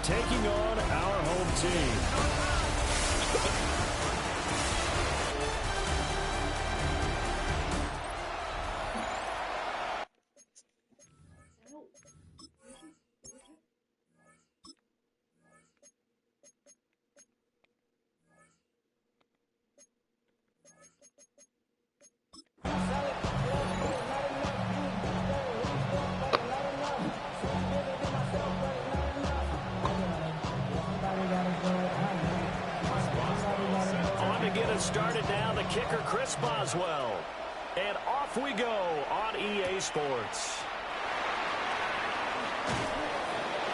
taking on our home team. Started now, the kicker, Chris Boswell. And off we go on EA Sports.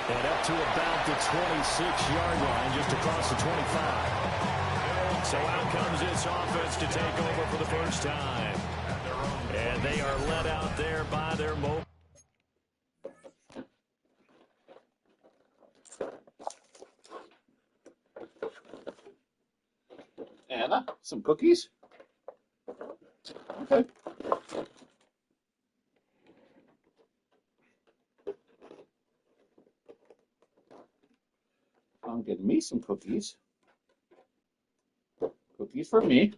And up to about the 26-yard line, just across the 25. So out comes this offense to take over for the first time. And they are led out there by their mobile. Anna, some cookies? Okay. I'm getting me some cookies. Cookies for me.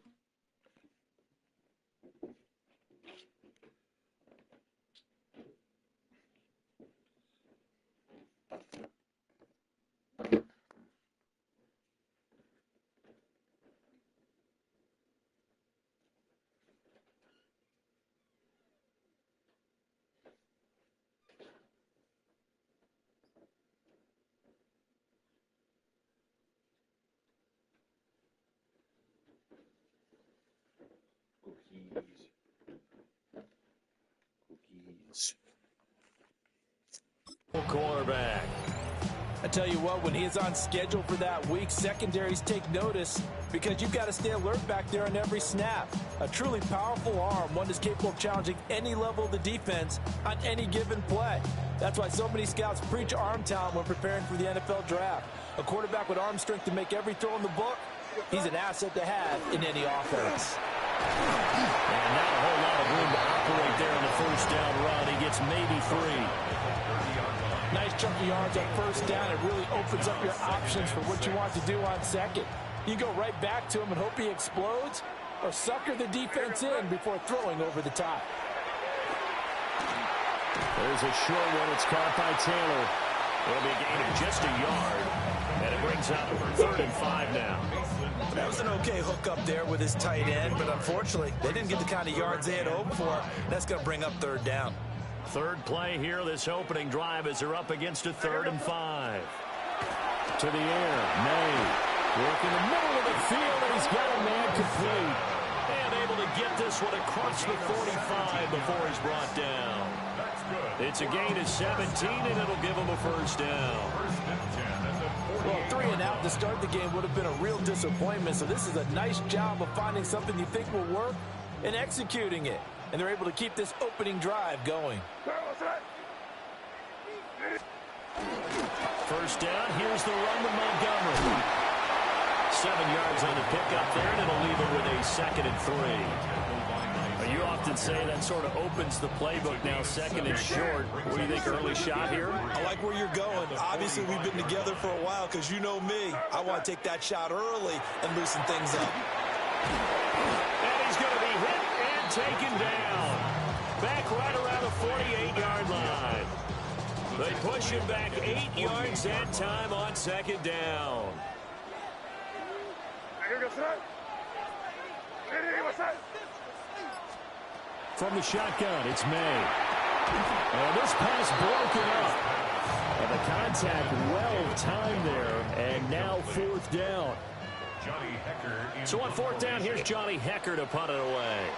Quarterback. I tell you what, when he is on schedule for that week, secondaries take notice because you've got to stay alert back there on every snap. A truly powerful arm, one that's capable of challenging any level of the defense on any given play. That's why so many scouts preach arm talent when preparing for the NFL draft. A quarterback with arm strength to make every throw in the book, he's an asset to have in any offense. And not a whole lot of room to operate there in the first down run. He gets maybe 3. Nice chunk of yards on first down. It really opens up your options for what you want to do on second. You go right back to him and hope he explodes, or sucker the defense in before throwing over the top. There's a short one. It's caught by Taylor. It'll be a gain of just a yard. And it brings out for 3rd and 5 now. That was an okay hook up there with his tight end, but unfortunately, they didn't get the kind of yards they had hoped for. That's going to bring up 3rd down. Third play here, this opening drive, as they're up against a 3rd and 5. To the air, May. Work in the middle of the field, and he's got a man complete. And able to get this one across the 45 before he's brought down. It's a gain of 17, and it'll give him a first down. Well, 3 and out to start the game would have been a real disappointment, so this is a nice job of finding something you think will work and executing it. And they're able to keep this opening drive going. First down, here's the run to Montgomery. 7 yards on the pickup there, and it'll leave it with a 2nd and 3. You often say that sort of opens the playbook now, 2nd and short. What do you think, early shot here? I like where you're going. Obviously, we've been together for a while because you know me. I want to take that shot early and loosen things up. And he's going to be hit and taken down. Back right around the 48-yard line. They push him back 8 yards that time on 2nd down. From the shotgun, it's May. And this pass broken up. And the contact well timed there. And now 4th down. So on 4th down, here's Johnny Hekker to punt it away.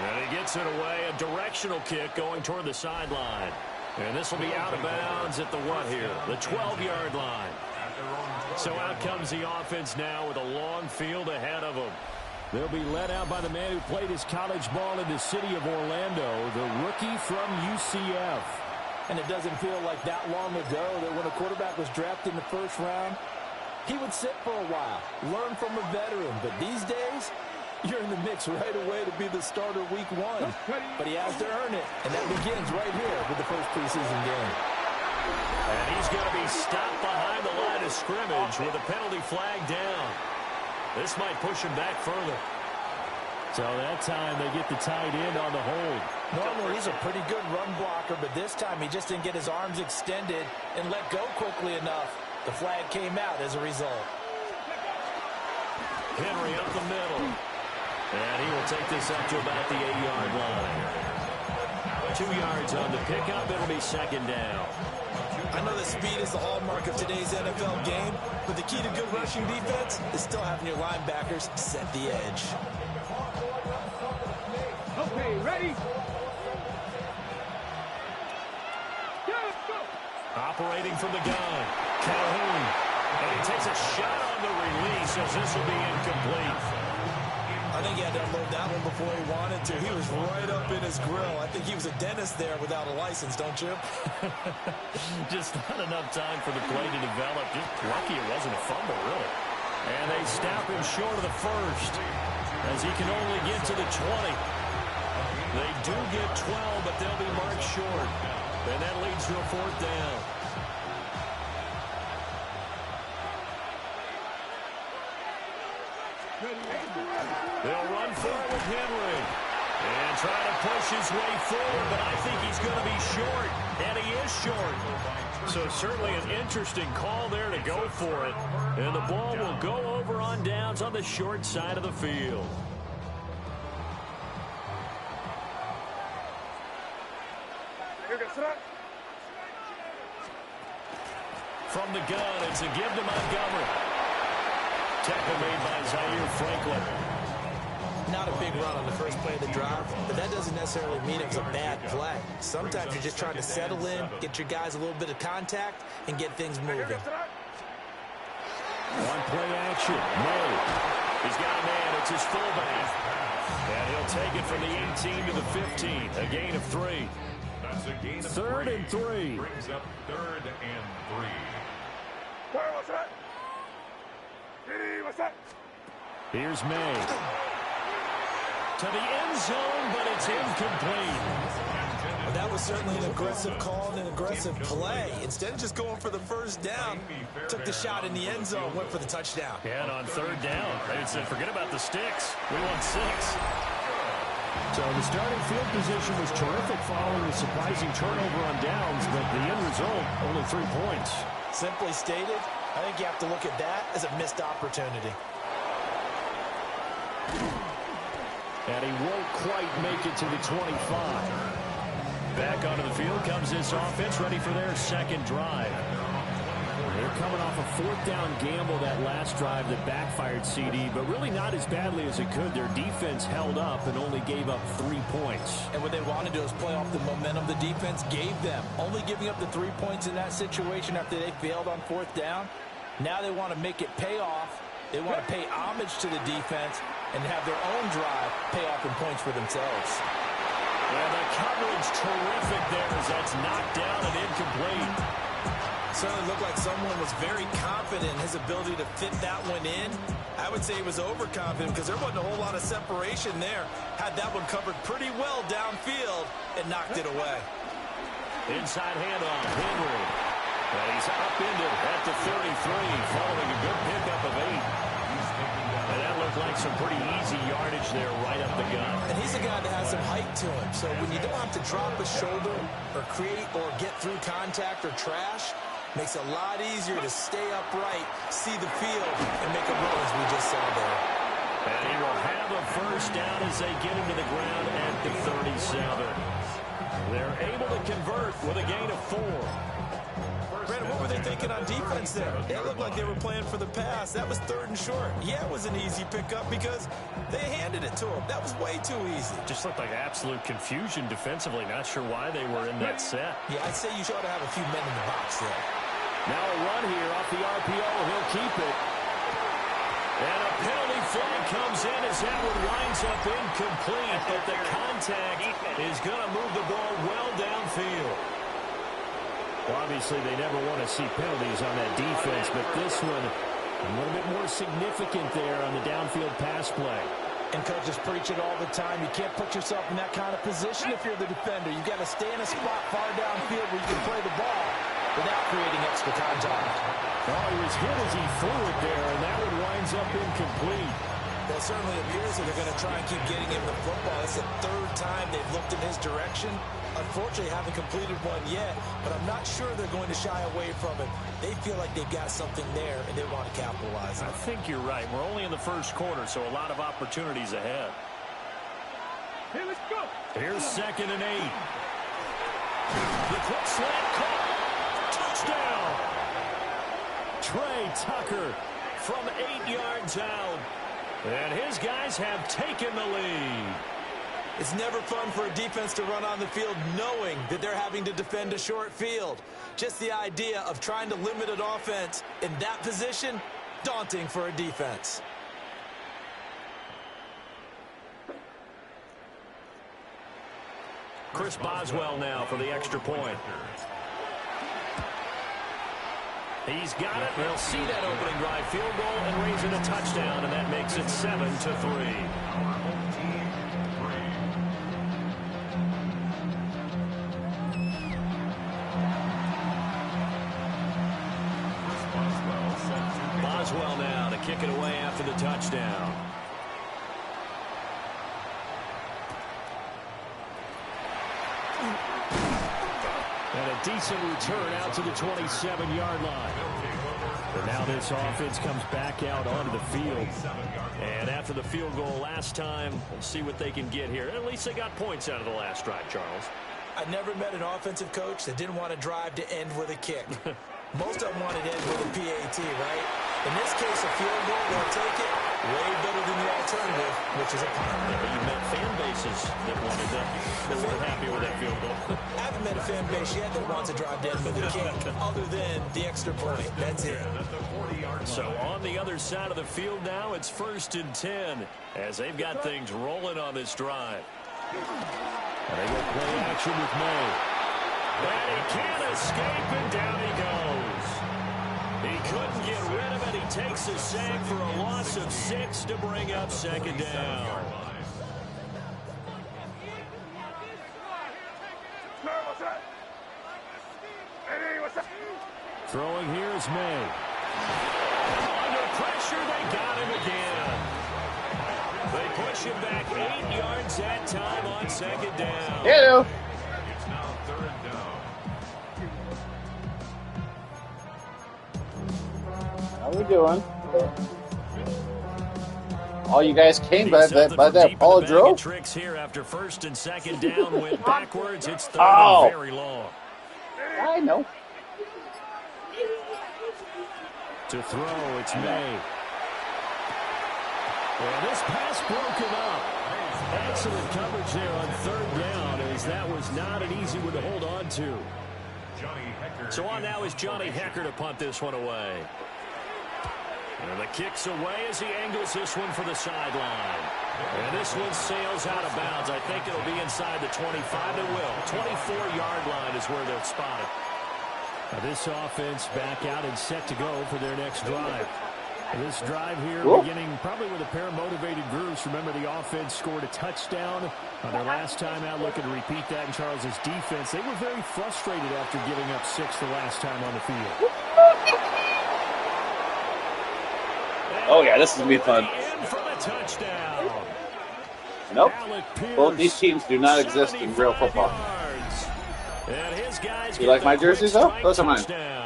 And he gets it away. A directional kick going toward the sideline. And this will be out of bounds at the what here? The 12-yard line. So out comes the offense now with a long field ahead of them. They'll be led out by the man who played his college ball in the city of Orlando, the rookie from UCF. And it doesn't feel like that long ago that when a quarterback was drafted in the 1st round, he would sit for a while, learn from a veteran. But these days, you're in the mix right away to be the starter week 1. But he has to earn it, and that begins right here with the first preseason game. And he's going to be stopped behind the line of scrimmage with a penalty flag down. This might push him back further. So that time they get the tight end on the hold. Normally he's a pretty good run blocker, but this time he just didn't get his arms extended and let go quickly enough. The flag came out as a result. Henry up the middle. And he will take this up to about the 8-yard line. 2 yards on the pickup. It'll be second down. I know that speed is the hallmark of today's NFL game, but the key to good rushing defense is still having your linebackers set the edge. Okay, ready? Go! Operating from the gun. Calhoun. And he takes a shot on the release as this will be incomplete. I think he had to unload that one before he wanted to. He was right up in his grill. I think he was a dentist there without a license, don't you? Just not enough time for the play to develop. Just lucky it wasn't a fumble, really. And they stop him short of the first as he can only get to the 20. They do get 12, but they'll be marked short. And that leads to a fourth down. They'll run forward with Henry. And try to push his way forward, but I think he's going to be short. And he is short. So certainly an interesting call there to go for it. And the ball will go over on downs on the short side of the field. From the gun, it's a give to Montgomery. Tackle made by Zaire Franklin. Not a big run on the first play of the drive, but that doesn't necessarily mean it was a bad play. Sometimes you're just trying to settle in, get your guys a little bit of contact, and get things moving. One play action. May. He's got a man. It's his fullback. And he'll take it from the 18 to the 15. A gain of 3. That's a gain of 3rd and 3. Brings up 3rd and 3. Here's May. To the end zone, but it's incomplete. Well, that was certainly an aggressive call and an aggressive play. Instead of just going for the first down, took the shot in the end zone, went for the touchdown. And on 3rd down, they said, forget about the sticks. We want 6. So the starting field position was terrific following the surprising turnover on downs, but the end result, only 3 points. Simply stated, I think you have to look at that as a missed opportunity. And he won't quite make it to the 25. Back onto the field comes this offense, ready for their second drive. They're coming off a 4th down gamble that last drive that backfired CD, but really not as badly as it could. Their defense held up and only gave up 3 points. And what they want to do is play off the momentum the defense gave them. Only giving up the 3 points in that situation after they failed on 4th down. Now they want to make it pay off. They want to pay homage to the defense and have their own drive pay off in points for themselves. And the coverage terrific there as that's knocked down and incomplete. Certainly looked like someone was very confident in his ability to fit that one in. I would say he was overconfident because there wasn't a whole lot of separation there. Had that one covered pretty well downfield and knocked it away. Inside handoff, Henry. And he's upended at the 33 following a good pickup of 8. And that looked like some pretty easy yardage there right up the gut. And he's a guy that has some height to him. So when you don't have to drop a shoulder or create or get through contact or trash, makes it a lot easier to stay upright, see the field, and make a run as we just saw there. And he will have a first down as they get him to the ground at the 37. They're able to convert with a gain of 4. Brandon, what were they thinking on defense there? It looked like they were playing for the pass. That was 3rd and short. Yeah, it was an easy pickup because they handed it to him. That was way too easy. Just looked like absolute confusion defensively. Not sure why they were in that set. Yeah, I'd say you ought to have a few men in the box there. Now a run here off the RPO. He'll keep it. And a penalty flag comes in as that one winds up incomplete. But the contact is going to move the ball well downfield. Well, obviously, they never want to see penalties on that defense, but this one a little bit more significant there on the downfield pass play. And coaches preach it all the time. You can't put yourself in that kind of position if you're the defender. You've got to stay in a spot far downfield where you can play the ball. without creating extra contact. Oh, he was hit as he threw it there, and that one winds up incomplete. Well, it certainly appears that they're going to try and keep getting him the football. It's the third time they've looked in his direction. Unfortunately, haven't completed one yet, but I'm not sure they're going to shy away from it. They feel like they've got something there, and they want to capitalize on it. I think you're right. We're only in the first quarter, so a lot of opportunities ahead. Here, let's go. Here's 2nd and 8. The quick slant caught. Touchdown. Trey Tucker from 8 yards out. And his guys have taken the lead. It's never fun for a defense to run on the field knowing that they're having to defend a short field. Just the idea of trying to limit an offense in that position, daunting for a defense. Chris Boswell now for the extra point. He's got it. They'll see that opening drive field goal and raise it a touchdown, and that makes it 7-3. Boswell now to kick it away after the touchdown. And a decent return out to the 27-yard line. And now this offense comes back out onto the field. And after the field goal last time, we'll see what they can get here. At least they got points out of the last drive, Charles. I never met an offensive coach that didn't want to drive to end with a kick. Most of them wanted to end with a PAT, right? In this case, a field goal, they'll take it. Way better than the alternative, which is a punt. You met fan bases that wanted that. They weren't happy with that field goal. I haven't met a fan base yet that wants to drive to end with a kick, other than the extra point. That's it. So on the other side of the field now, it's 1st and 10 as they've got things rolling on this drive. And they go play action with May. And he can't escape, and down he goes. He couldn't get rid of it. He takes a sack for a loss of 6 to bring up 2nd down. Throwing here is May. Under pressure, they got him again. They push him back 8 yards that time on 2nd down. Hello. It's now 3rd down. How we doing? Oh, you guys came by that Paul drove? Tricks here after 1st and 2nd down went backwards. It's 3rd Oh. and very long. I know. To throw, it's May. And this pass broken up. Excellent coverage there on 3rd down, as that was not an easy one to hold on to. So on now is Johnny Hekker to punt this one away. And the kick's away as he angles this one for the sideline. And this one sails out of bounds. I think it'll be inside the 25. It will. 24-yard line is where they'll spot it. Now this offense back out and set to go for their next drive. This drive here beginning probably with a pair of motivated groups. Remember, the offense scored a touchdown on their last time out. Looking to repeat that in Charles's defense. They were very frustrated after giving up 6 the last time on the field. Oh, yeah, this is going to be fun. In for the touchdown. Nope. Alec Pierce, Both these teams do not exist in real football. 75 yards. And his guys You get like the my quick jerseys, though? strike Those are mine. touchdown.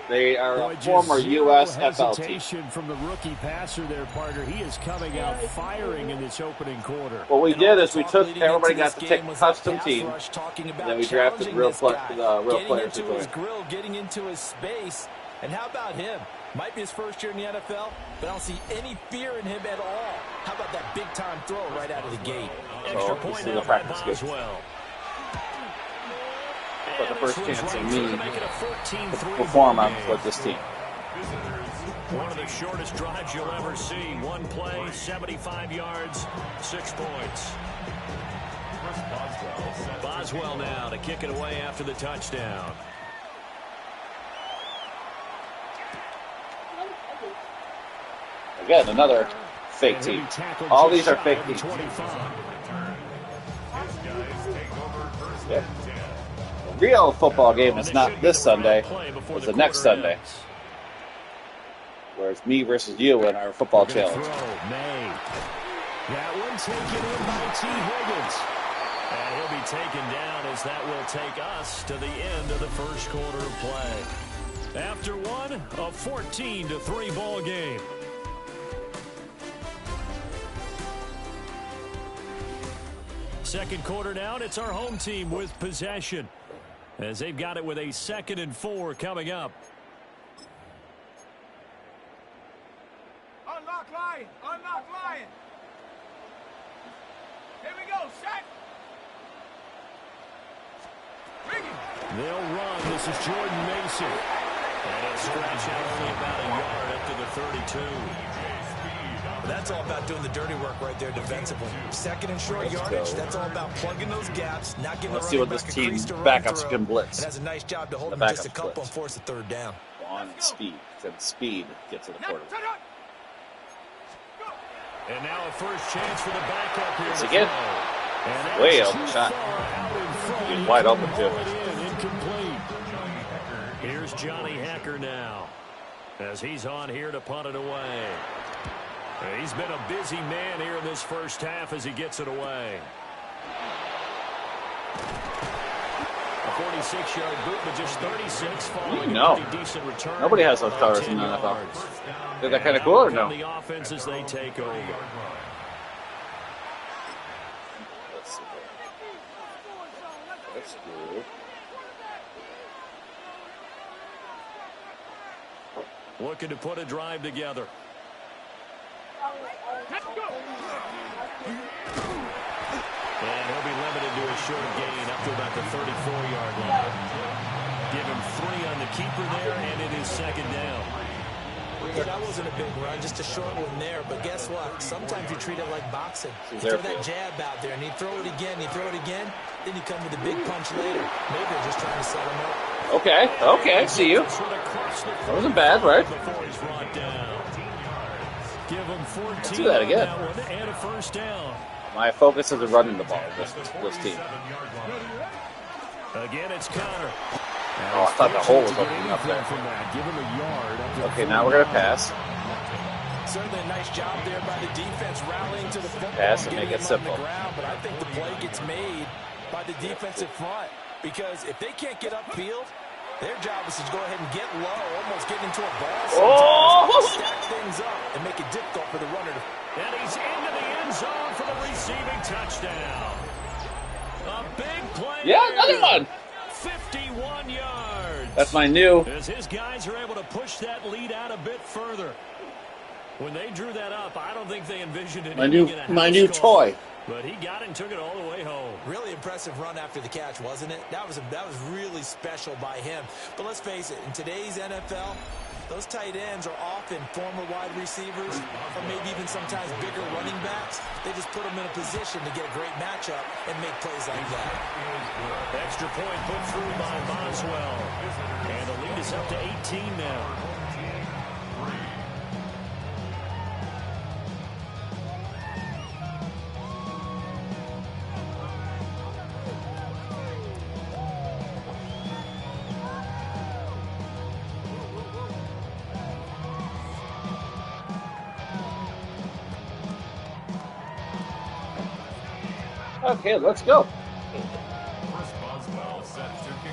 They are Boy, a former just zero USFL team. hesitation from the rookie passer there, partner. He is coming out firing in this opening quarter. What we And did all is the we talk took leading everybody into got this to pick game a was that custom pass team, rush, talking about and then we drafted challenging real this guy, real getting players to into his join. grill, getting into his space. And how about him? Might be his first year in the NFL, but I don't see any fear in him at all. How about that big-time throw right out of the gate? Extra this point is now the by practice game. Boswell. But the first And it chance swings in right through me to make it a 14-3 perform ball on game. with this team. One of the shortest drives you'll ever see. One play, 75 yards, 6 points. Boswell now to kick it away after the touchdown. Again, another fake And he'll team. be tackled All just these are shy fake of the teams. 25. Yep. real football game is not this Sunday. It's the next Sunday. Where it's me versus you in our football challenge. May. That one taken in by T. Higgins. And he'll be taken down as that will take us to the end of the first quarter of play. After one, a 14-3 ball game. Second quarter now, and it's our home team with possession, as they've got it with a 2nd and 4 coming up. Unlock Lion! Unlock Lion! Here we go, set! They'll run. This is Jordan Mason. And he'll scratch out only about a yard up to the 32. That's all about doing the dirty work right there defensively. Second and short yardage, that's all about plugging those gaps, not giving Let's see what this team backups can blitz. It has a nice job to hold The them just a backups couple blitz. and force a third down. On speed. Said speed gets to the quarterback. And now a first chance for the backup here. Once again, And way that's open too shot. far out in front. He's He wide couldn't open, too. pull it in. Incomplete. Here's Johnny Hacker now, as he's on here to punt it away. He's been a busy man here in this first half as he gets it away. A 46-yard boot, but just 36 following No. a pretty decent return. Nobody has those colors in 10 the NFL. yards. Is that kind of cool or no? The offense as they take over. Let's see. That's good. Looking to put a drive together. Let's go! And he'll be limited to a short gain up to about the 34-yard line. Give him 3 on the keeper there, and it is 2nd down. Yeah, that wasn't a big run, just a short one there. But guess what? Sometimes you treat it like boxing. You There throw that jab out there, and you throw it again, you throw it again, then you come with a big punch later. Maybe they're just trying to set him up. Okay, I see you. That wasn't bad, right? Before he's brought down. Give him 14 Let's do that again. on that one, and a first down. My focus is running the ball, this team. Again, it's Connor. Oh, I thought the hole was opening up there. From that. Give him a yard up to Okay, now we're going to pass. Certainly a nice job there by the defense rallying to the football. Pass and getting make it him on simple. the ground, but I think the play gets made by the defensive front, because if they can't get upfield, their job is to go ahead and get low, almost get into a ball sometimes, stack things up, and make it difficult for the runner to... And he's into the end zone for the receiving touchdown. A big play. Yeah, there. another one. 51 yards. That's my new. As his guys are able to push that lead out a bit further. When they drew that up, I don't think they envisioned it. My new toy. But he got it and took it all the way home. Really impressive run after the catch, wasn't it? That was really special by him. But let's face it, in today's NFL, those tight ends are often former wide receivers or maybe even sometimes bigger running backs. They just put them in a position to get a great matchup and make plays like that. Extra point put through by Boswell. And the lead is up to 18 now. Okay, let's go.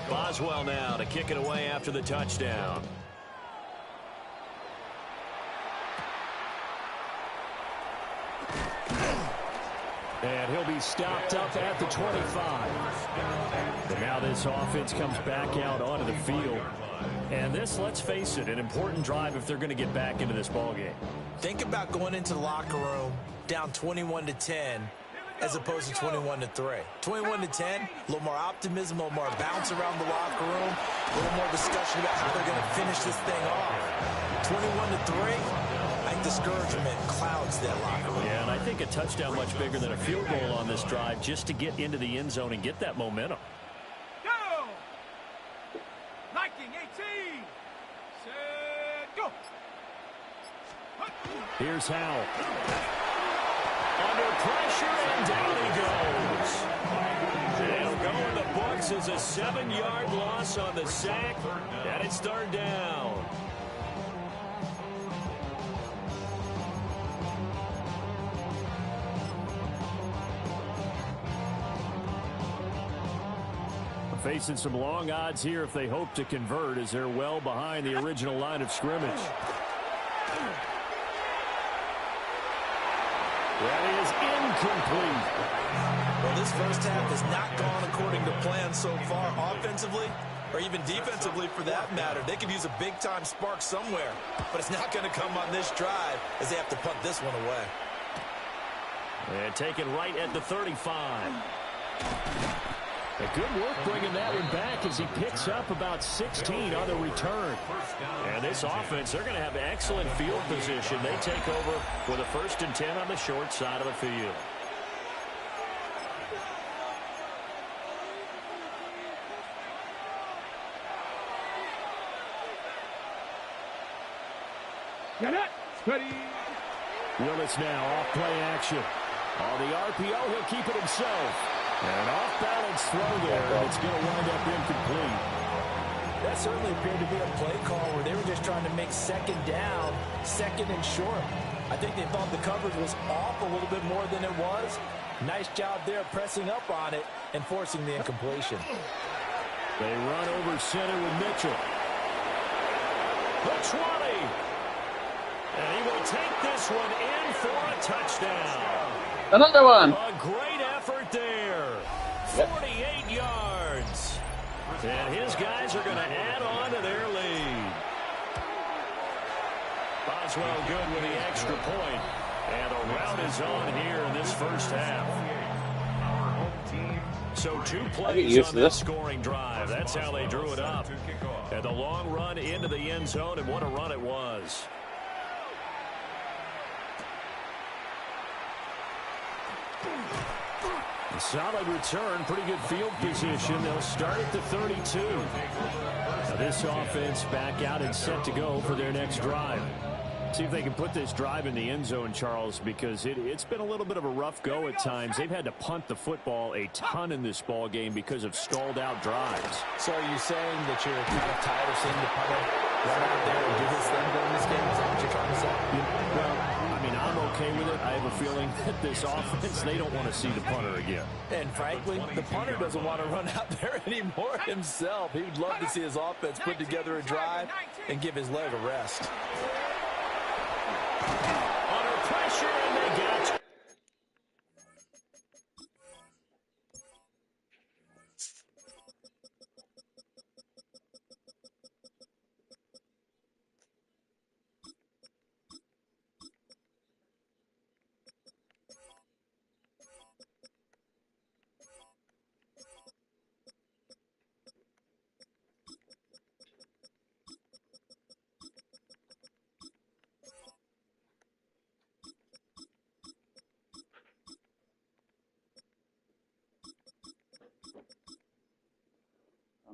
Boswell now to kick it away after the touchdown. And he'll be stopped up at the 25. And now this offense comes back out onto the field. And this, let's face it, an important drive if they're going to get back into this ballgame. Think about going into the locker room down 21-10 as opposed to 21-3. 21-10, a little more optimism, a little more bounce around the locker room, a little more discussion about how they're going to finish this thing off. 21-3, I think discouragement clouds that locker room. Yeah, and I think a touchdown much bigger than a field goal on this drive just to get into the end zone and get that momentum. Go! Liking 18! Set, go! Here's Howell. Under pressure, and down he goes. They'll go in the book forces a 7-yard loss on the sack, and it's third down. Facing some long odds here if they hope to convert, as they're well behind the original line of scrimmage. That is incomplete. Well, this first half has not gone according to plan so far, offensively or even defensively for that matter. They could use a big-time spark somewhere, but it's not going to come on this drive as they have to punt this one away. And taken right at the 35. A good work bringing that one back as he picks up about 16 on the return. And this offense, they're going to have excellent field position. They take over with a 1st and 10 on the short side of the field. Get it. Steady. Willis now off play action. On the RPO, he'll keep it himself. And off-balance throw there, and it's going to wind up incomplete. That certainly appeared to be a play call where they were just trying to make second down, second and short. I think they thought the coverage was off a little bit more than it was. Nice job there pressing up on it and forcing the incompletion. They run over center with Mitchell. The 20. And he will take this one in for a touchdown. Another one. A great effort there. 48 yards. And his guys are going to add on to their lead. Boswell good with the extra point. And the rout is on here in this first half. So 2 plays on this scoring drive. That's how they drew it up. And the long run into the end zone, and what a run it was. A solid return, pretty good field position. They'll start at the 32. Now this offense back out and set to go for their next drive. See if they can put this drive in the end zone, Charles, because it's been a little bit of a rough go at times. They've had to punt the football a ton in this ball game because of stalled out drives. So are you saying that you're kind of tired of seeing the punter run out there and do his thing during this game? Is that what you're trying to say? Well, I mean, I'm okay with it. I have a feeling that this offense, they don't want to see the punter again. And frankly, the punter doesn't want to run out there anymore himself. He would love to see his offense put together a drive and give his leg a rest. Under pressure, and they got it.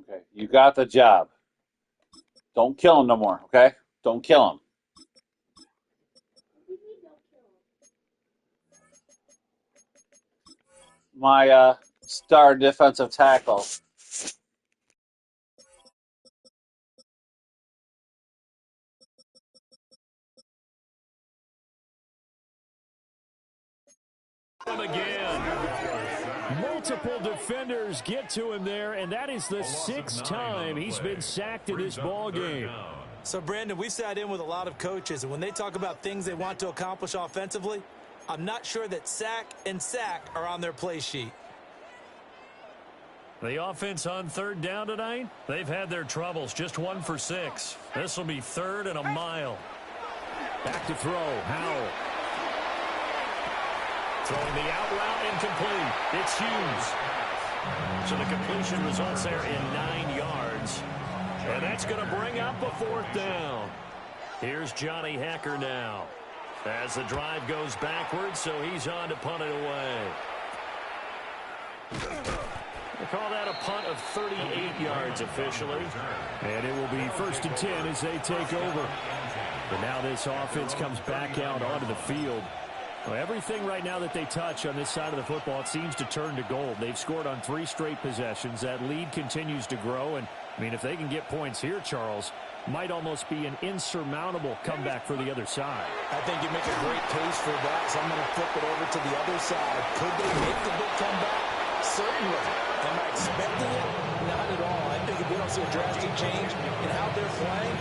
Okay, you got the job. Don't kill him no more, okay? Don't kill him. My star defensive tackle. Again. Multiple defenders get to him there, and that is the 6th time he's been sacked in this ball game. So, Brandon, we sat in with a lot of coaches, and when they talk about things they want to accomplish offensively, I'm not sure that sack and sack are on their play sheet. The offense on 3rd down tonight, they've had their troubles. Just 1 for 6. This will be 3rd and a mile. Back to throw. Howell. Throwing the out route incomplete. It's Hughes. So the completion results there in 9 yards. And that's going to bring up a 4th down. Here's Johnny Hekker now. As the drive goes backwards, so he's on to punt it away. They call that a punt of 38 yards officially. And it will be 1st and 10 as they take over. But now this offense comes back out onto the field. Well, everything right now that they touch on this side of the football, it seems to turn to gold. They've scored on 3 straight possessions. That lead continues to grow. And, I mean, if they can get points here, Charles, might almost be an insurmountable comeback for the other side. I think you make a great case for that, so I'm going to flip it over to the other side. Could they make the big comeback? Certainly. Am I expecting it? Not at all. I think if we don't see a drastic change in how they're playing,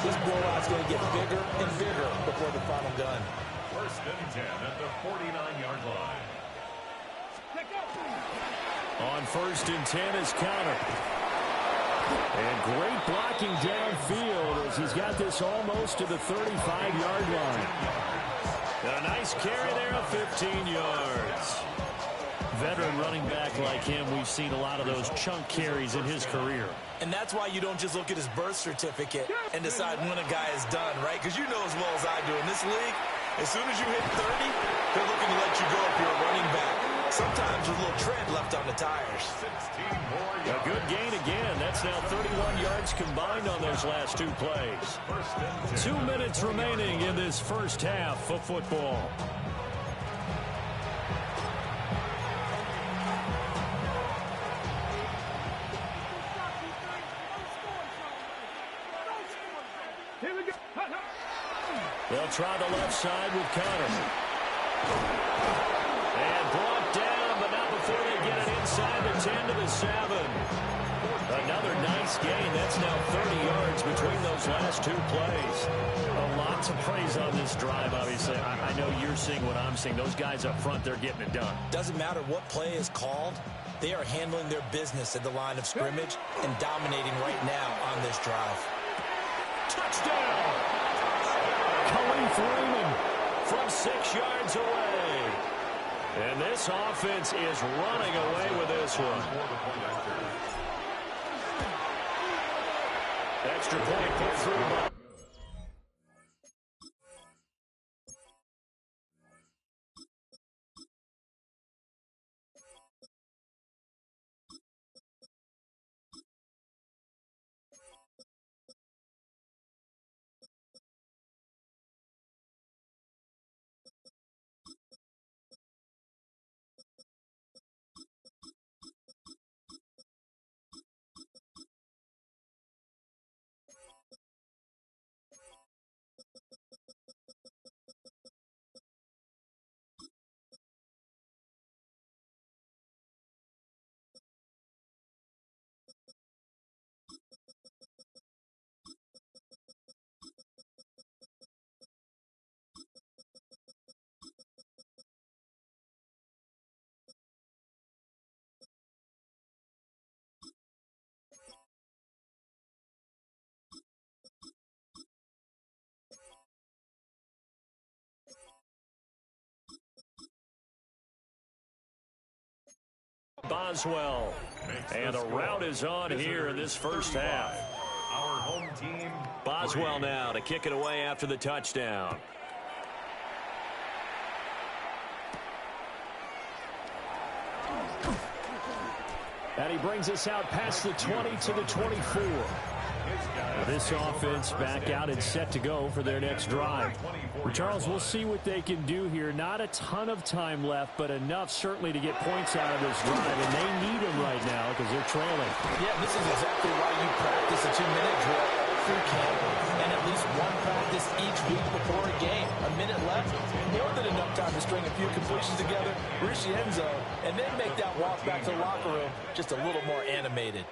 this blowout's going to get bigger and bigger before the final gun. First and 10 at the 49-yard line. On first and 10 is Conner. And great blocking downfield as he's got this almost to the 35-yard line. And a nice carry there of 15 yards. Veteran running back like him, we've seen a lot of those chunk carries in his career. And that's why you don't just look at his birth certificate and decide when a guy is done, right? Because you know as well as I do, in this league, as soon as you hit 30, they're looking to let you go if you're a running back. Sometimes with a little tread left on the tires. 16 more yards. A good gain again. That's now 31 yards combined on those last 2 plays. First and 10. 2 minutes remaining in this first half of football. Here we go. They'll try the left side with Conner. And brought down, but not before they get it inside the 10 to the 7. Another nice gain. That's now 30 yards between those last 2 plays. A lot to praise on this drive, obviously. I know you're seeing what I'm seeing. Those guys up front, they're getting it done. Doesn't matter what play is called. They are handling their business at the line of scrimmage and dominating right now on this drive. Touchdown! Khalif Raymond from 6 yards away. And this offense is running away with this one. Extra point put through. Boswell. And the route is on here in this first half. Our home team. Boswell now to kick it away after the touchdown. And he brings us out past the 20 to the 24. This offense back out and set to go for their next drive. Charles, we'll see what they can do here. Not a ton of time left, but enough certainly to get points out of this drive. And they need them right now because they're trailing. Yeah, this is exactly why you practice a 2-minute drill all through camp. And at least one practice each week before a game. A minute left, more than enough time to string a few completions together, reach the end zone, and then make that walk back to the locker room just a little more animated.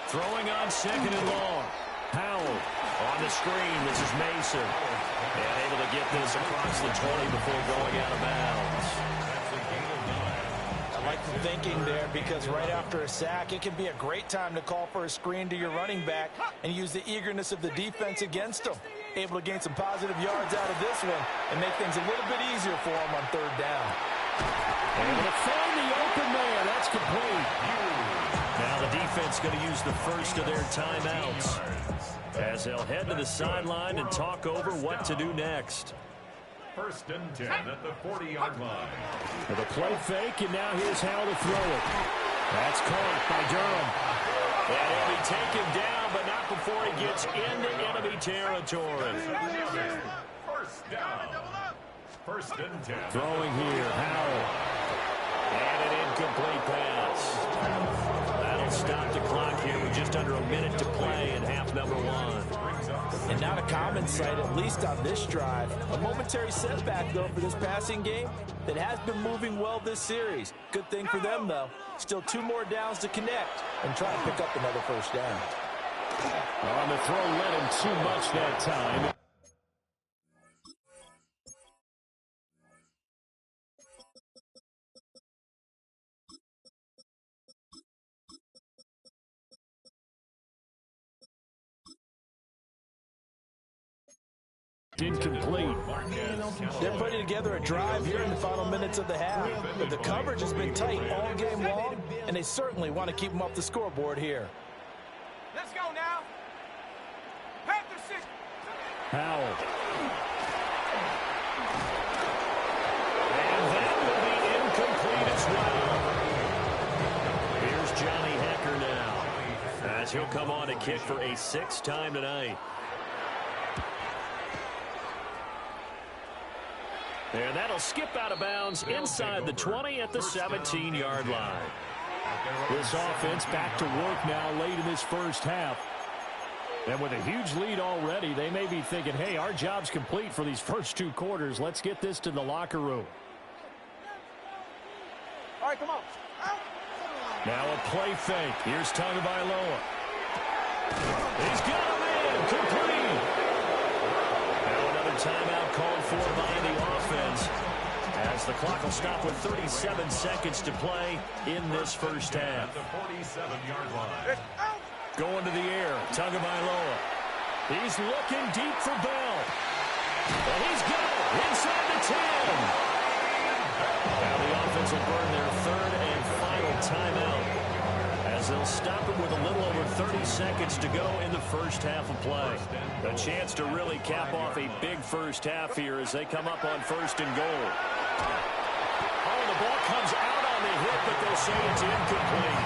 Throwing on second and long. Powell on the screen. This is Mason. And able to get this across the 20 before going out of bounds. I like the thinking there because right after a sack, it can be a great time to call for a screen to your running back and use the eagerness of the defense against them. Able to gain some positive yards out of this one and make things a little bit easier for them on third down. Able to find the open man. That's complete. Now the defense going to use the first of their timeouts as they'll head to the sideline and talk over what to do next. First and 10 at the 40-yard line. With a play fake, and now here's how to throw it. That's caught by Durham. And he'll be taken down, but not before he gets into enemy territory. First down. First and 10. Throwing here, Howell. And an incomplete pass. That'll stop the clock here with just under a minute to play in half number one. And not a common sight, at least on this drive. A momentary setback, though, for this passing game that has been moving well this series. Good thing for them, though. Still 2 more downs to connect and try to pick up another first down. On the throw, led him too much that time. Incomplete. They're putting together a drive here in the final minutes of the half. But the coverage has been tight all game long, and they certainly want to keep them off the scoreboard here. Let's go now. Panther 6. Howell. And that will be incomplete as well. Here's Johnny Hekker now, as he'll come on to kick for a 6th time tonight. And that'll skip out of bounds inside the 20 at the 17-yard line. This offense back to work now late in this first half. And with a huge lead already, they may be thinking, hey, our job's complete for these first 2 quarters. Let's get this to the locker room. All right, come on. Now a play fake. Here's Tagovailoa. He's got him in. Complete. Now another timeout called for by the offense, as the clock will stop with 37 seconds to play in this first half. The 47-yard line. Going to the air, Tagovailoa. He's looking deep for Bell. And he's got it inside the 10. Now the offense will burn their 3rd and final timeout, as they'll stop it with a little over 30 seconds to go in the first half of play. A chance to really cap off a big first half here as they come up on 1st and goal. Oh, the ball comes out on the hit, but they'll say it's incomplete.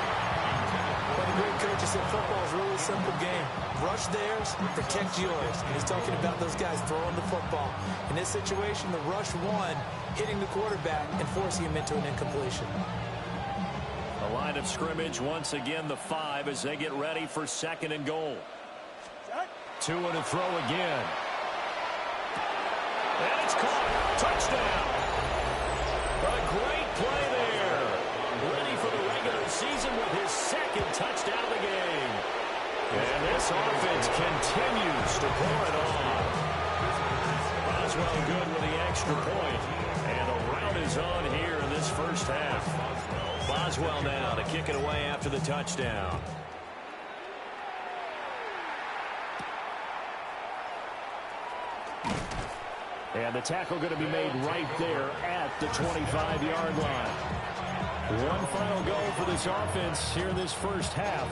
One of the great coaches said football is a really simple game. Rush theirs, protect yours. And he's talking about those guys throwing the football. In this situation, the rush one, hitting the quarterback and forcing him into an incompletion. The line of scrimmage, once again, the 5 as they get ready for 2nd and goal. 2 and a throw again. And it's caught. Touchdown. A great play there. Ready for the regular season with his 2nd touchdown of the game. And this offense continues to pour it on. Boswell good with the extra point. And a rout is on here in this first half. Boswell now to kick it away after the touchdown. And the tackle going to be made right there at the 25-yard line. One final goal for this offense here in this first half.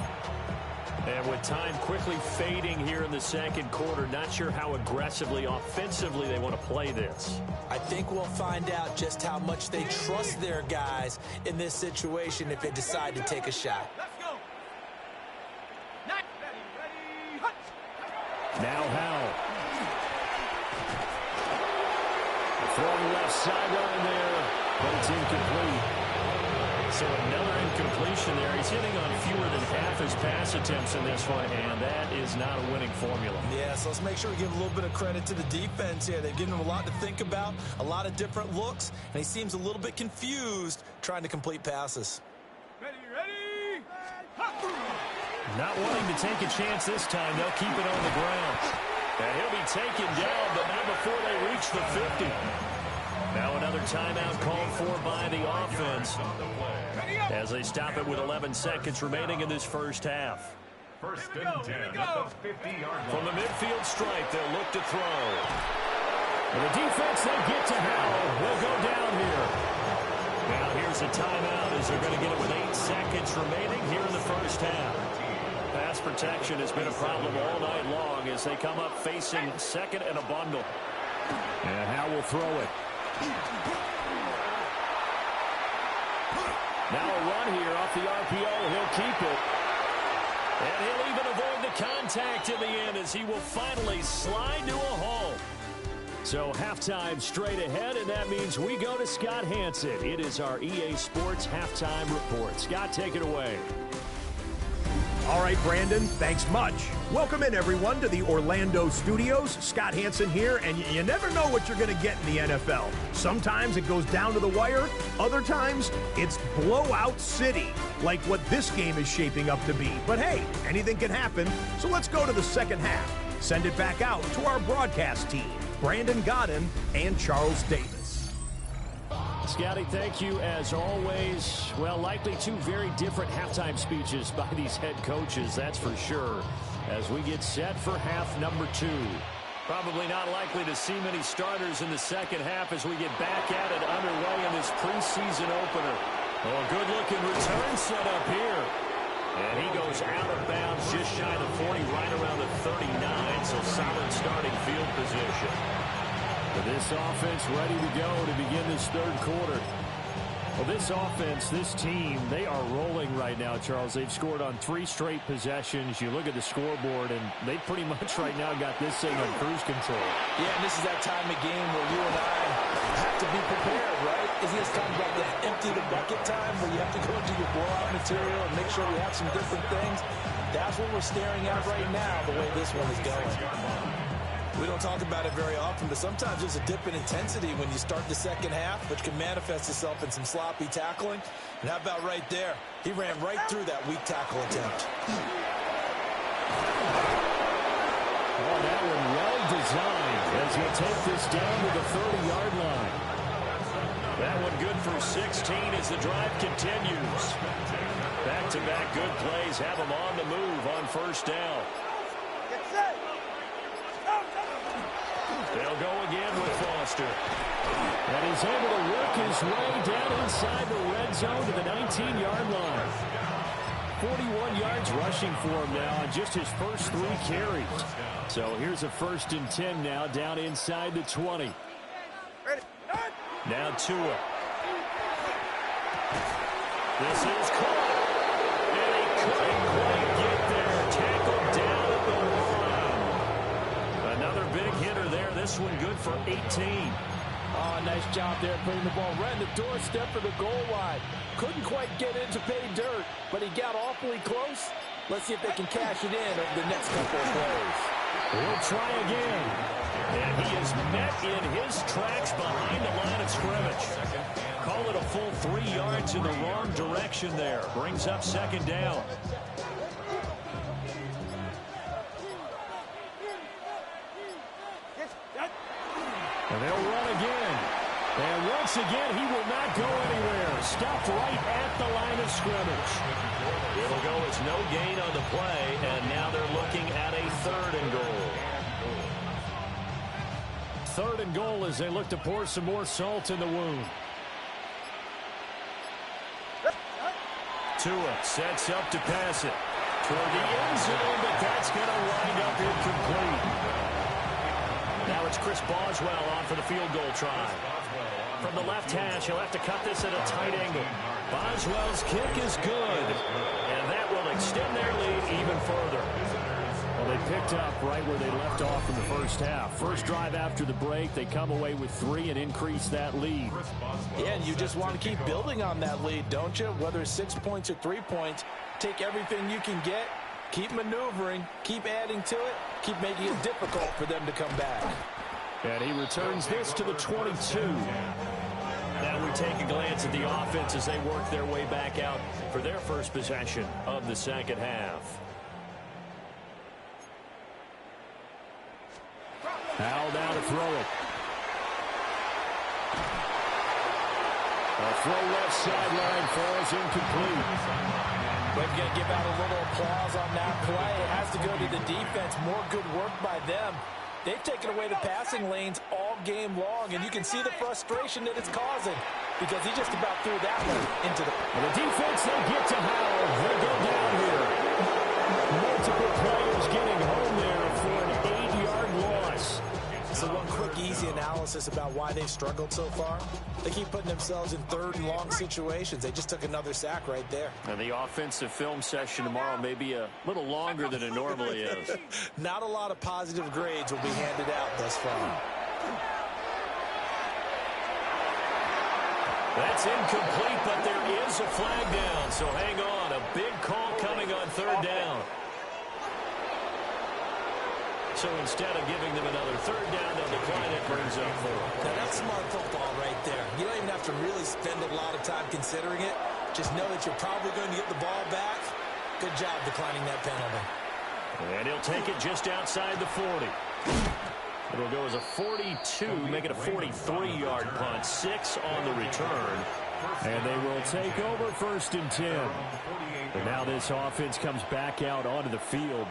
And with time quickly fading here in the 2nd quarter, not sure how aggressively, offensively they want to play this. I think we'll find out just how much they trust their guys in this situation if they decide to take a shot. Let's go. Now Howell. Throwing left sideline there, but it's incomplete. So another incompletion there. He's hitting on fewer than half his pass attempts in this one, and that is not a winning formula. Yeah, so let's make sure we give a little bit of credit to the defense here. They've given him a lot to think about, a lot of different looks, and he seems a little bit confused trying to complete passes. Ready, ready. Not wanting to take a chance this time. They'll keep it on the ground. And he'll be taken down, but not before they reach the 50. Now another timeout called for by the offense as they stop it with 11 seconds remaining in this first half. First and 10 at the 50-yard line. From the midfield stripe, they'll look to throw. And the defense, they get to Howell. Will go down here. Now here's a timeout as they're going to get it with 8 seconds remaining here in the first half. Pass protection has been a problem all night long as they come up facing 2nd and a bundle. And Howell will throw it. Now a run here off the RPO. He'll keep it. And he'll even avoid the contact in the end as he will finally slide to a hole. So halftime straight ahead, and that means we go to Scott Hanson. It is our EA Sports Halftime Report. Scott, take it away. All right, Brandon, thanks much. Welcome in, everyone, to the Orlando studios. Scott Hanson here, and you never know what you're going to get in the NFL. Sometimes it goes down to the wire. Other times, it's blowout city, like what this game is shaping up to be. But hey, anything can happen, so let's go to the second half. Send it back out to our broadcast team, Brandon Godden and Charles Davis. Scotty, thank you as always. Well, likely two very different halftime speeches by these head coaches, that's for sure, as we get set for half number 2. Probably not likely to see many starters in the second half as we get back at it underway in this preseason opener. Oh, good-looking return set up here. And he goes out of bounds just shy of the 40, right around the 39, so solid starting field position. This offense ready to go to begin this third quarter. Well, this offense, this team, they are rolling right now, Charles. They've scored on 3 straight possessions. You look at the scoreboard, and they pretty much right now got this thing on cruise control. Yeah, and this is that time of game where you and I have to be prepared, right? Isn't this kind of like the empty the bucket time where you have to go into your blowout material and make sure we have some different things? That's what we're staring at right now, the way this one is going. We don't talk about it very often, but sometimes there's a dip in intensity when you start the second half, which can manifest itself in some sloppy tackling. And how about right there? He ran right through that weak tackle attempt. Well, that one well designed as he'll take this down to the 30-yard line. That one good for 16 as the drive continues. Back-to-back good plays have him on the move on first down. They'll go again with Foster. And he's able to work his way down inside the red zone to the 19-yard line. 41 yards rushing for him now on just his first 3 carries. So here's a 1st and 10 now down inside the 20. Now Tua. This is caught. And he couldn't quite get there. Tackled down at the line. Another big hitter there. This one good for 18. Oh, nice job there putting the ball right in the doorstep of the goal line. Couldn't quite get in to pay dirt, but he got awfully close. Let's see if they can cash it in over the next couple of plays. We'll try again. And he is met in his tracks behind the line of scrimmage. Call it a full 3 yards in the wrong direction there. Brings up second down. And they'll run again. And once again, he will not go anywhere. Stopped right at the line of scrimmage. It'll go as no gain on the play, and now they're looking at a 3rd and goal. 3rd and goal as they look to pour some more salt in the wound. Tua sets up to pass it toward the end zone, but that's going to wind up incomplete. Now it's Chris Boswell on for the field goal try. From the left hash, he'll have to cut this at a tight angle. Boswell's kick is good, and that will extend their lead even further. Well, they picked up right where they left off in the first half. First drive after the break, they come away with 3 and increase that lead. Yeah, and you just want to keep building on that lead, don't you? Whether it's 6 points or 3 points, take everything you can get, keep maneuvering, keep adding to it, keep making it difficult for them to come back. And he returns this to the 22. Now we take a glance at the offense as they work their way back out for their first possession of the second half. Howell now to throw it. A throw left sideline falls incomplete. We're going to give out a little applause on that play. It has to go to the defense. More good work by them. They've taken away the passing lanes all game long, and you can see the frustration that it's causing because he just about threw that one into the... And the defense, they get to Howell. They go down here. Multiple players getting home there for an 8-yard loss. So one quick, easy analysis about why they've struggled so far. They keep putting themselves in 3rd and long situations. They just took another sack right there. And the offensive film session tomorrow may be a little longer than it normally is. Not a lot of positive grades will be handed out thus far. That's incomplete, but there is a flag down, so hang on. A big call coming on third down. So instead of giving them another third down, they'll decline it, brings up 4. Now that's smart football right there. You don't even have to really spend a lot of time considering it. Just know that you're probably going to get the ball back. Good job declining that penalty. And he'll take it just outside the 40. It'll go as a 42, make it a 43-yard punt. 6 on the return. And they will take over 1st and 10. And now this offense comes back out onto the field.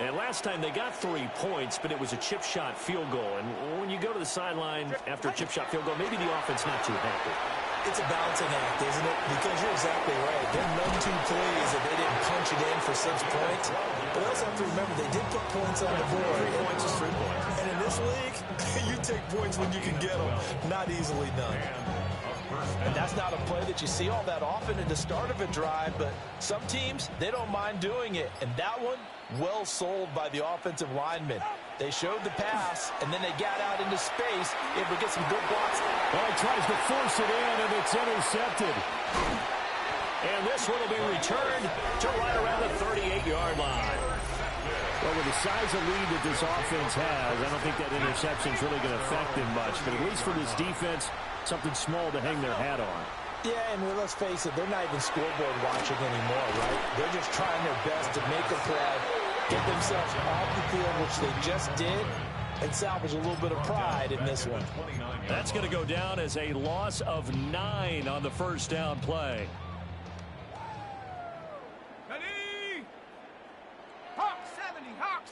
And last time they got 3 points, but it was a chip shot field goal. And when you go to the sideline after a chip shot field goal, maybe the offense not too happy. It's a balancing act, isn't it? Because you're exactly right. They're none too pleased that they didn't punch it in for 6 points. But also have to remember they did put points on the board. 3 points is 3 points. And in this league, you take points when you can get them. Not easily done. And that's not a play that you see all that often at the start of a drive, but some teams, they don't mind doing it. And that one, well sold by the offensive lineman. They showed the pass, and then they got out into space, able to get some good blocks. Well, he tries to force it in, and it's intercepted. And this one will be returned to right around the 38-yard line. Well, with the size of lead that this offense has, I don't think that interception is really going to affect them much. But at least for this defense, something small to hang their hat on. Yeah, and let's face it, they're not even scoreboard watching anymore, right? They're just trying their best to make a play, get themselves off the field, which they just did, and salvage a little bit of pride in this one. That's going to go down as a loss of 9 on the first down play. Ready? Hawks, 70, Hawks.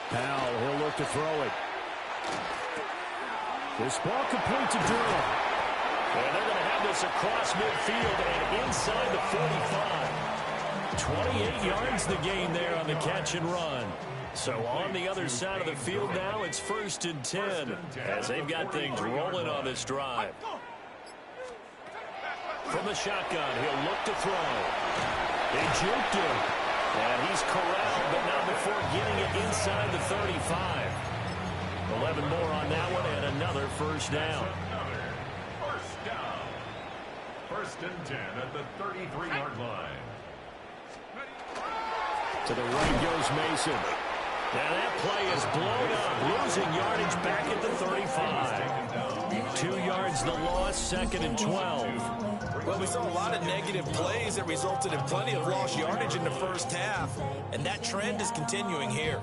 Powell, he'll look to throw it. This ball complete to Durham. And they're going to have this across midfield and inside the 45. 28 yards the gain there on the catch and run. So on the other side of the field now, it's 1st and 10 as they've got things rolling on this drive. From the shotgun, he'll look to throw. They juked him. And he's corralled, but not before getting it inside the 35. 11 more on that one and another first down. First down. 1st and 10 at the 33-yard line. To the right goes Mason. Now that play is blown up, losing yardage back at the 35. 2 yards the loss, 2nd and 12. Well, we saw a lot of negative plays that resulted in plenty of lost yardage in the first half, and that trend is continuing here.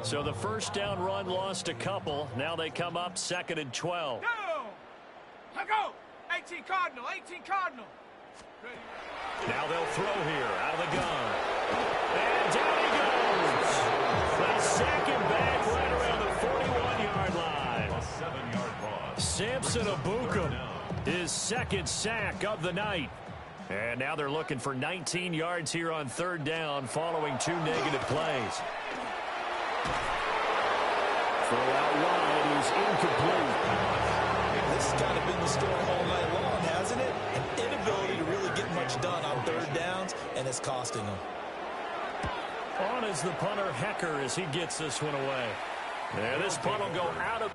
So the first down run lost a couple. Now they come up 2nd and 12. Go! Go! 18 Cardinal, 18 Cardinal. Now they'll throw here out of the gun. And down he goes. They'll sack him back right around the 41-yard line. A 7-yard loss. Samson Ebukam, his 2nd sack of the night. And now they're looking for 19 yards here on 3rd down following 2 negative plays. Throw out wide is incomplete. This has kind of been the story all night long, hasn't it? An inability to really get much done on 3rd downs, and it's costing them. On is the punter, Hecker, as he gets this one away. And this punt will go out of...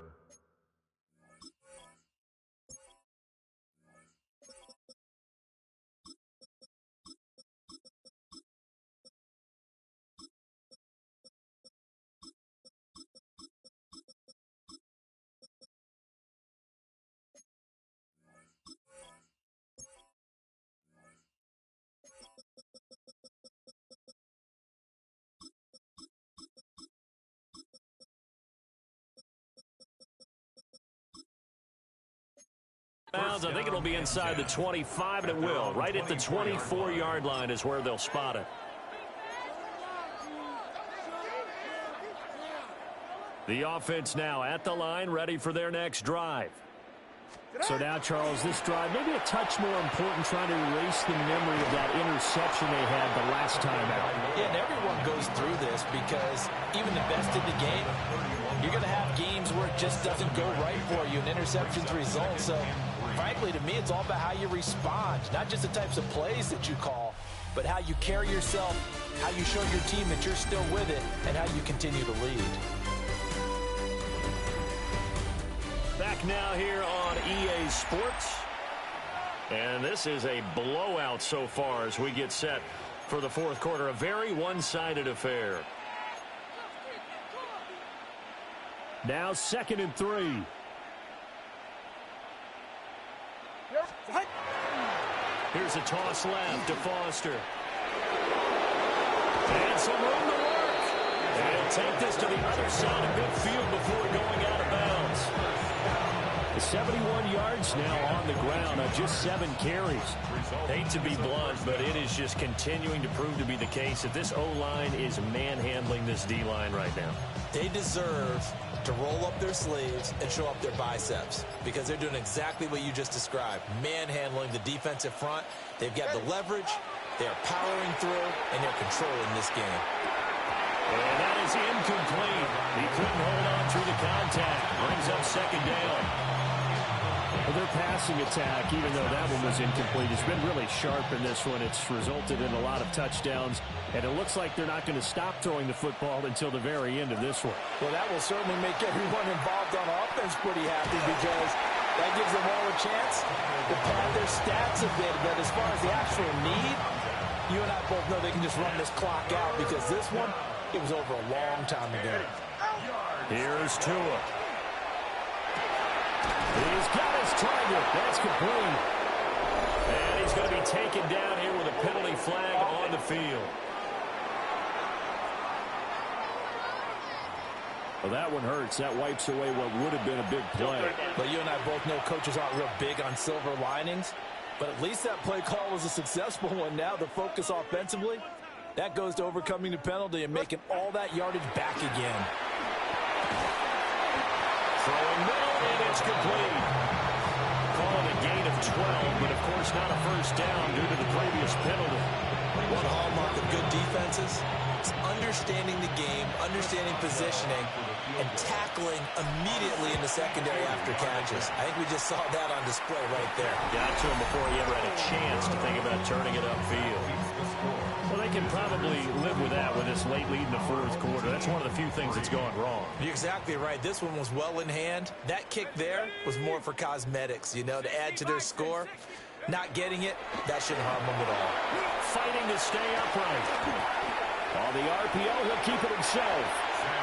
I think it'll be inside the 25, and it will. Right at the 24-yard line is where they'll spot it. The offense now at the line, ready for their next drive. So now, Charles, this drive maybe a touch more important, trying to erase the memory of that interception they had the last time out. Yeah, and everyone goes through this because even the best in the game, you're going to have games where it just doesn't go right for you, and interceptions result. So, frankly, to me, it's all about how you respond, not just the types of plays that you call, but how you carry yourself how you show your team that you're still with it, and how you continue to lead. Back now here on EA Sports. And this is a blowout so far as we get set for the fourth quarter. A very one-sided affair. Now 2nd and 3. Here's a toss left to Foster. And some room to work. And take this to the other side of midfield before going out of bounds. 71 yards now on the ground on just 7 carries. Hate to be blunt, but it is just continuing to prove to be the case that this O-line is manhandling this D-line right now. They deserve to roll up their sleeves and show up their biceps because they're doing exactly what you just described, manhandling the defensive front. They've got the leverage, they're powering through, and they're controlling this game. And that is incomplete. He couldn't hold on through the contact. Brings up 2nd down. Well, their passing attack, even though that one was incomplete, has been really sharp in this one. It's resulted in a lot of touchdowns, and it looks like they're not going to stop throwing the football until the very end of this one. Well, that will certainly make everyone involved on offense pretty happy because that gives them all a chance to pad their stats a bit. But as far as the actual need, you and I both know they can just run this clock out because this one, it was over a long time ago. Here's Tua. He's got his target. That's complete. And he's going to be taken down here with a penalty flag on the field. Well, that one hurts. That wipes away what would have been a big play. But you and I both know coaches aren't real big on silver linings. But at least that play call was a successful one. Now the focus offensively, that goes to overcoming the penalty and making all that yardage back again. Throwing middle, and it's complete. Calling a gain of 12, but of course not a first down due to the previous penalty. One hallmark of good defenses is understanding the game, understanding positioning, and tackling immediately in the secondary after catches. I think we just saw that on display right there. Got to him before he ever had a chance to think about turning it upfield. Well, they can probably live with that with this late lead in the fourth quarter. That's one of the few things that's gone wrong. You're exactly right. This one was well in hand. That kick there was more for cosmetics, you know, to add to their score. Not getting it, that shouldn't harm them at all. Fighting to stay upright. On the RPO, he'll keep it himself.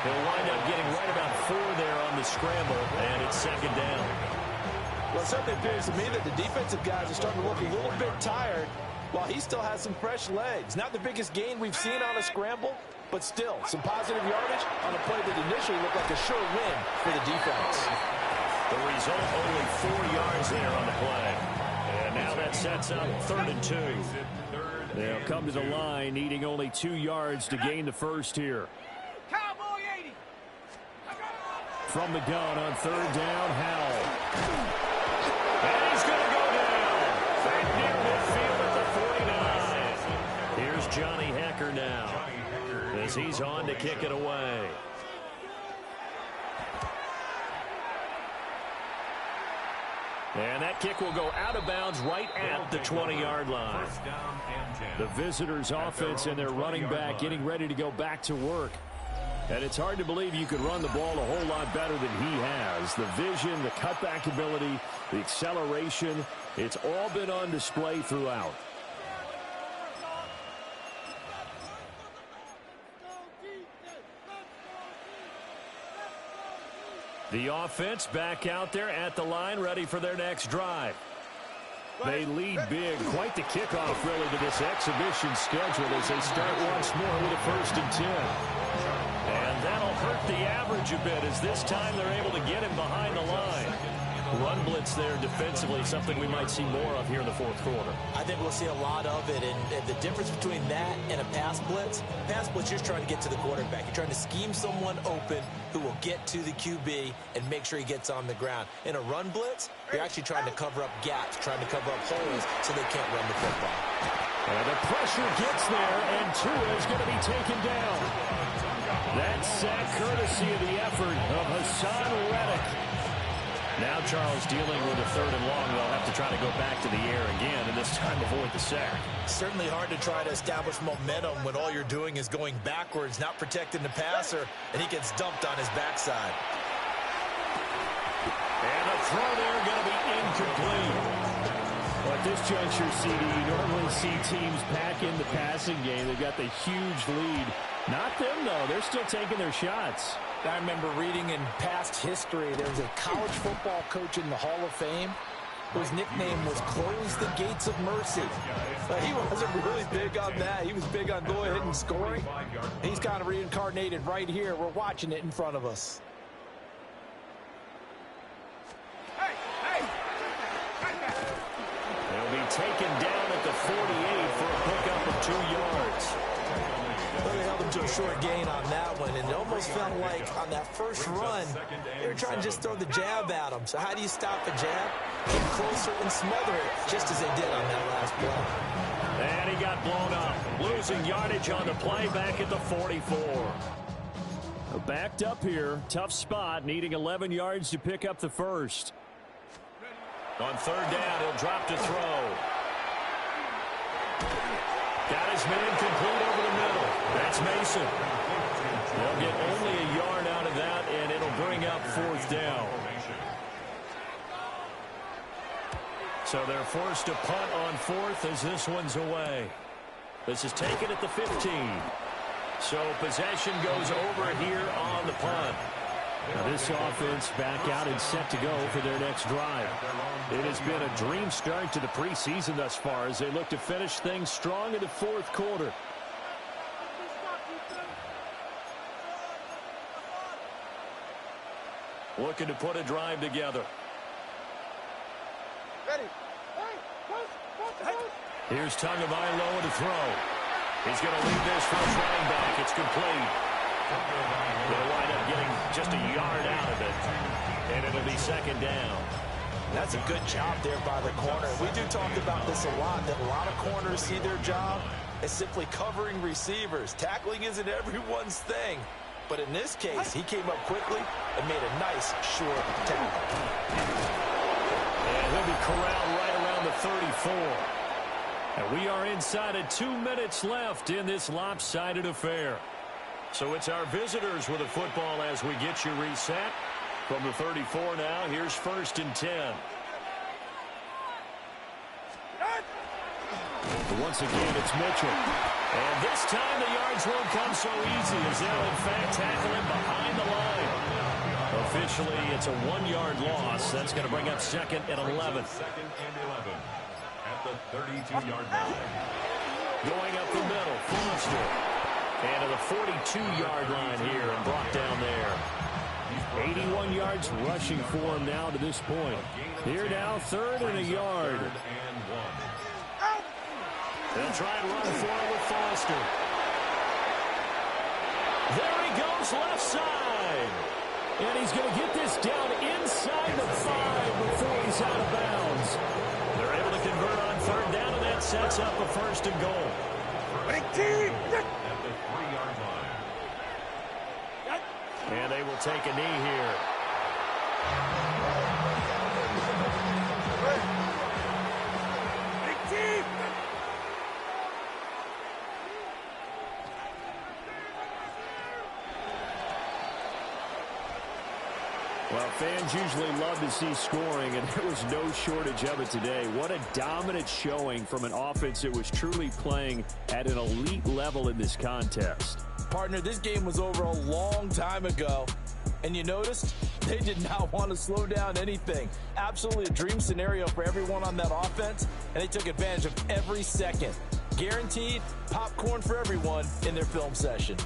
He'll wind up getting right about 4 there on the scramble, and it's 2nd down. Well, it certainly appears to me that the defensive guys are starting to look a little bit tired while he still has some fresh legs. Not the biggest gain we've seen on a scramble, but still some positive yardage on a play that initially looked like a sure win for the defense. The result, only 4 yards there on the play. And now that sets up 3rd and 2. They'll come to the line, needing only 2 yards to gain the first here. Cowboy 80. From the gun on 3rd down, Howell. And he's going to go down. Back near midfield at the 49. Here's Johnny Hekker now as he's on to kick it away. And that kick will go out of bounds right at the 20-yard line. The visitors' offense and their running back getting ready to go back to work. And it's hard to believe you could run the ball a whole lot better than he has. The vision, the cutback ability, the acceleration, it's all been on display throughout. The offense back out there at the line, ready for their next drive. They lead big. Quite the kickoff, really, to this exhibition schedule as they start once more with a 1st and 10. And that'll hurt the average a bit as this time they're able to get him behind the line. Run blitz there defensively, something we might see more of here in the fourth quarter. I think we'll see a lot of it, and the difference between that and a pass blitz, you're just trying to get to the quarterback. You're trying to scheme someone open who will get to the QB and make sure he gets on the ground. In a run blitz, you're actually trying to cover up gaps, trying to cover up holes so they can't run the football. And the pressure gets there, and Tua is going to be taken down. That sack courtesy of the effort of Hassan Reddick. Now Charles dealing with a 3rd and long. They'll have to try to go back to the air again, and this time avoid the sack. Certainly hard to try to establish momentum when all you're doing is going backwards, not protecting the passer, and he gets dumped on his backside. And the throw there going to be incomplete. Well, at this juncture, CD, you normally see teams pack in the passing game. They've got the huge lead. Not them, though. They're still taking their shots. I remember reading in past history, there was a college football coach in the Hall of Fame whose nickname was Close the Gates of Mercy. But he wasn't really big on that. He was big on go ahead and scoring. He's kind of reincarnated right here. We're watching it in front of us. They'll be taken down at the 48 for a pickup of 2 yards. Well, they held him to a short gain on that one, and it almost felt like on that first run, they were trying to just throw the jab at him. So how do you stop a jab? Get closer and smother it, just as they did on that last play. And he got blown up, losing yardage on the play back at the 44. Backed up here, tough spot, needing 11 yards to pick up the first. On 3rd down, he'll drop to throw. Got his man complete over the middle. That's Mason. They'll get only a yard out of that, and it'll bring up 4th down. So they're forced to punt on 4th as this one's away. This is taken at the 15. So possession goes over here on the punt. Now this offense back out and set to go for their next drive. It has been a dream start to the preseason thus far as they look to finish things strong in the 4th quarter. Looking to put a drive together. Here's Tagovailoa to throw. He's going to leave this for his running back. It's complete. They'll wind up getting just a yard out of it, and it'll be 2nd down. That's a good job there by the corner. We do talk about this a lot, that a lot of corners see their job as simply covering receivers. Tackling isn't everyone's thing. But in this case, he came up quickly and made a nice short tackle. And he'll be corralled right around the 34. And we are inside of 2 minutes left in this lopsided affair. So it's our visitors with the football as we get you reset. From the 34 now, here's 1st and 10. But once again, it's Mitchell. And this time the yards won't come so easy as they'll in fact tackle him behind the line. Officially, it's a 1-yard loss. That's going to bring up 2nd and 11. 2nd and 11 at the 32-yard line. Going up the middle, Foster. And to the 42-yard line here and brought down there. 81 yards rushing for him now to this point. Here now, 3rd and a yard. They'll try and run for it with Foster. There he goes, left side. And he's going to get this down inside the 5 before he's out of bounds. They're able to convert on 3rd down, and that sets up a 1st and goal. At the 3-yard line. And they will take a knee here. Well, fans usually love to see scoring, and there was no shortage of it today. What a dominant showing from an offense that was truly playing at an elite level in this contest. Partner, this game was over a long time ago, and you noticed they did not want to slow down anything. Absolutely a dream scenario for everyone on that offense, and they took advantage of every second. Guaranteed popcorn for everyone in their film session.